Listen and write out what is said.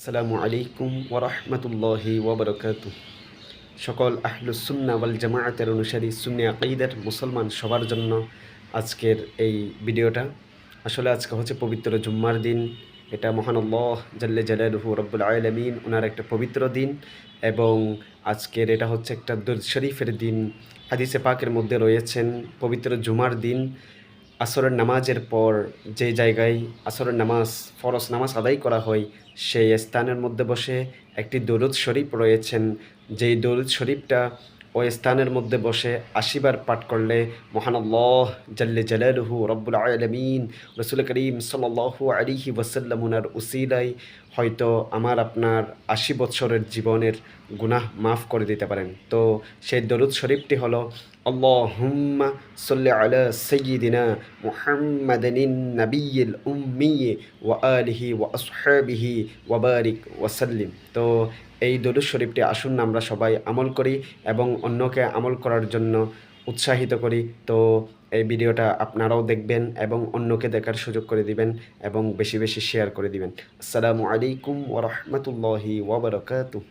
আসসালামু আলাইকুম ওরহমতুল্লাহি ওবরকাতু। সকল আহলুস সুন্নাহ ওয়াল জামাআতের অনুসারী সুন্নি আকীদার মুসলমান সবার জন্য আজকের এই ভিডিওটা। আসলে আজকে হচ্ছে পবিত্র জুম্মার দিন। এটা মহান আল্লাহ জাল্লে জালালুহু রব্বুল আলামিন ওনার একটা পবিত্র দিন, এবং আজকের এটা হচ্ছে একটা দুরূদ শরীফের দিন। হাদিসে পাকের মধ্যে রয়েছেন পবিত্র জুমার দিন আসরের নামাজের পর যে জায়গায় আসরের নামাজ ফরজ নামাজ আদায় করা হয়, সেই স্থানের মধ্যে বসে একটি দরুদ শরীফ রয়েছেন। যেই দরুদ শরীফটা ওই স্থানের মধ্যে বসে ৮০ বার পাঠ করলে মহান আল্লাহ জাল্লে জালালুহু রব্বুল আলামিন রসুল করিম সাল্লাল্লাহু আলাইহি ওয়াসাল্লাম উনার উসিলায় হয়তো আমার আপনার ৮০ বছরের জীবনের গুনাহ মাফ করে দিতে পারেন। তো সেই দরুদ শরীফটি হলো আল্লাহুম্মা সাল্লি আলা সাইয়্যিদিনা মুহাম্মাদিন নাবিয়্যিল উম্মি ওয়া আলিহি ওয়া আসহাবিহি ওয়া বারিক ওয়া সাল্লিম। তো এই দরুদ শরীফটি আসুন আমরা সবাই আমল করি এবং অন্যকে আমল করার জন্য উৎসাহিত করি। তো এই ভিডিওটা আপনারাও দেখবেন এবং অন্যকে দেখার সুযোগ করে দিবেন এবং বেশি বেশি শেয়ার করে দিবেন। আসসালামু আলাইকুম ওয়া রাহমাতুল্লাহি ওয়া বারাকাতুহু।